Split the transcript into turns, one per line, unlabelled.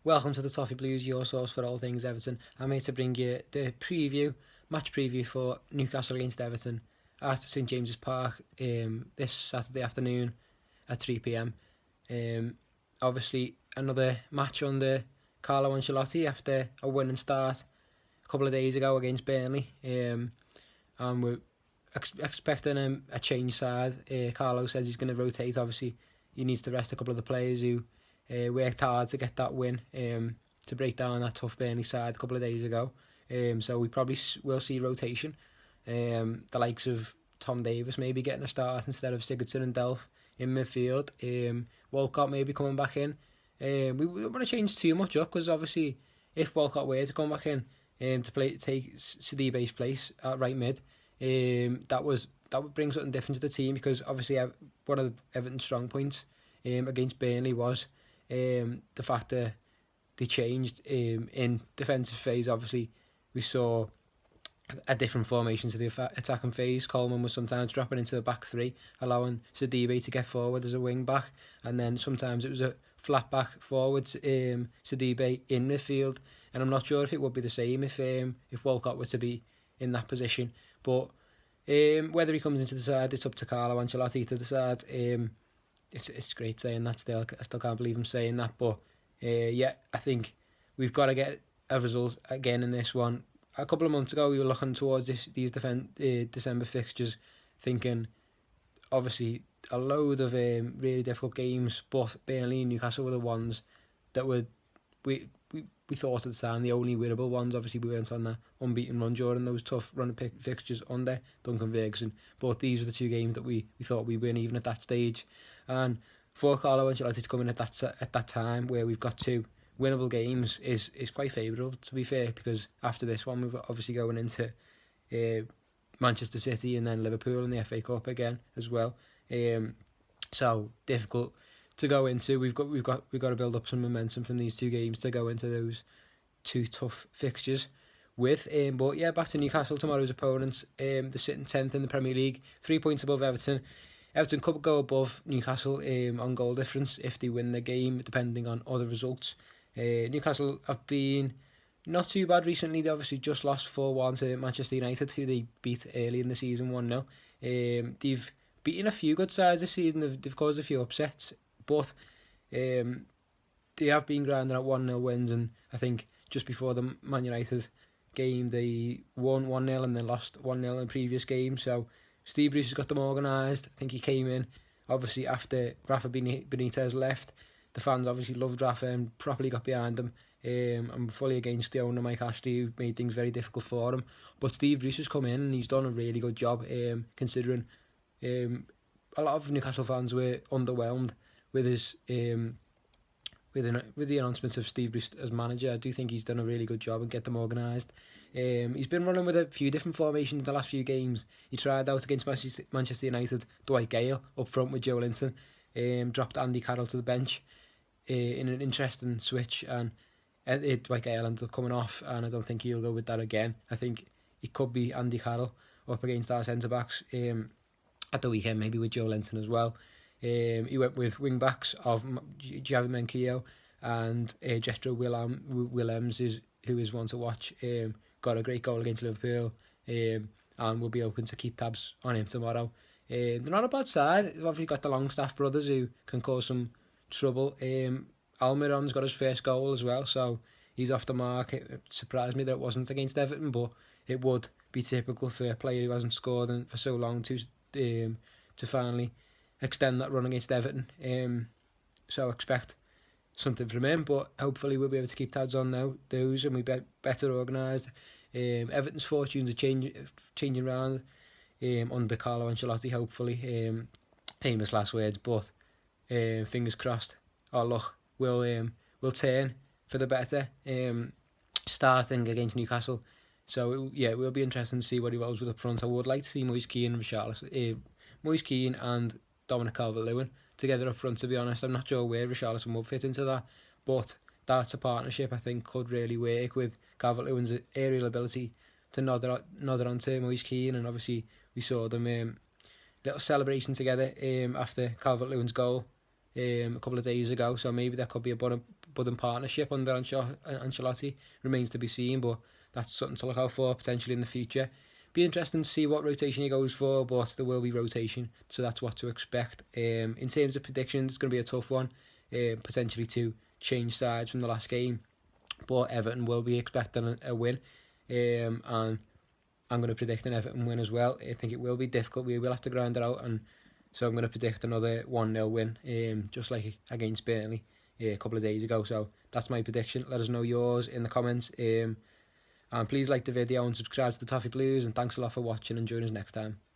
Welcome to the Toffee Blues, your source for all things Everton. I'm here to bring you the match preview for Newcastle against Everton at St James's Park this Saturday afternoon at 3 p.m. Obviously, another match under Carlo Ancelotti after a winning start a couple of days ago against Burnley. And we're expecting a change side. Carlo says he's going to rotate. Obviously, he needs to rest a couple of the players who worked hard to get that win, to break down that tough Burnley side a couple of days ago. So we probably will see rotation. The likes of Tom Davis maybe getting a start instead of Sigurdsson and Delph in midfield. Walcott maybe coming back in. We don't want to change too much up because obviously if Walcott were to come back in to take Sidibe's place at right mid, that would bring something different to the team, because obviously one of Everton's strong points against Burnley was the fact that they changed in defensive phase. Obviously, we saw a different formation to the attacking phase. Coleman was sometimes dropping into the back three, allowing Sidibe to get forward as a wing back, and then sometimes it was a flat back forwards, Sidibe in midfield. And I'm not sure if it would be the same if Walcott were to be in that position. But whether he comes into the side, it's up to Carlo Ancelotti to decide. It's great saying that still. I still can't believe I'm saying that. But yeah, I think we've got to get a result again in this one. A couple of months ago, we were looking towards these December fixtures, thinking obviously a load of really difficult games, but Burnley and Newcastle were the ones that were we thought at the time the only winnable ones. Obviously, we weren't on the unbeaten run during those tough run of fixtures under Duncan Ferguson, but these were the two games that we thought we'd win even at that stage. And for Carlo Ancelotti to come in at that time where we've got two winnable games is quite favourable, to be fair, because after this one we're obviously going into Manchester City and then Liverpool in the FA Cup again as well. So difficult to go into. We've got to build up some momentum from these two games to go into those two tough fixtures with. But yeah, back to Newcastle, tomorrow's opponents. They're sitting 10th in the Premier League, 3 points above Everton. Everton could go above Newcastle on goal difference if they win the game, depending on other results. Newcastle have been not too bad recently. They obviously just lost 4-1 to Manchester United, who they beat early in the season 1-0. They've beaten a few good sides this season. They've caused a few upsets, but they have been grinding at 1-0 wins, and I think just before the Man United game they won 1-0 and then lost 1-0 in the previous game. So Steve Bruce has got them organised. I think he came in obviously after Rafa Benitez left. The fans obviously loved Rafa and properly got behind him. I'm fully against the owner, Mike Ashley, who made things very difficult for him. But Steve Bruce has come in and he's done a really good job, considering a lot of Newcastle fans were underwhelmed with his with the announcement of Steve Bruce as manager. I do think he's done a really good job and get them organised. He's been running with a few different formations in the last few games. He tried out against Manchester United, Dwight Gale up front with Joe Linton, dropped Andy Carroll to the bench in an interesting switch, and Dwight Gale ended up coming off, and I don't think he'll go with that again. I think it could be Andy Carroll up against our centre-backs at the weekend, maybe with Joe Linton as well. He went with wing-backs of Javi Menchio and Jethro Willems, who is one to watch. Got a great goal against Liverpool, and we'll be open to keep tabs on him tomorrow. They're not a bad side. They've obviously got the Longstaff brothers who can cause some trouble. Almiron's got his first goal as well, so he's off the mark. It surprised me that it wasn't against Everton, but it would be typical for a player who hasn't scored for so long to finally extend that run against Everton. So expect something from him, but hopefully we'll be able to keep tabs on those and we'll be better organised. Everton's fortunes are changing around under Carlo Ancelotti, hopefully. Famous last words, but fingers crossed. Oh look, we'll turn for the better. Starting against Newcastle, so yeah, it will be interesting to see what he rolls with up front. I would like to see Moise Kean and Dominic Calvert-Lewin together up front, to be honest. I'm not sure where Richarlison will fit into that, but that's a partnership I think could really work, with Calvert-Lewin's aerial ability to nod it onto Moise Kean, and obviously we saw them little celebration together after Calvert-Lewin's goal a couple of days ago, so maybe that could be a budding partnership under Ancelotti remains to be seen, but that's something to look out for potentially in the future. Be interesting to see what rotation he goes for, but there will be rotation, so that's what to expect. In terms of predictions, it's going to be a tough one, potentially to change sides from the last game, but Everton will be expecting a win, and I'm going to predict an Everton win as well. I think it will be difficult. We will have to grind it out, and so I'm going to predict another 1-0 win, just like against Burnley a couple of days ago. So that's my prediction. Let us know yours in the comments. And please like the video and subscribe to the Toffee Blues. And thanks a lot for watching, and join us next time.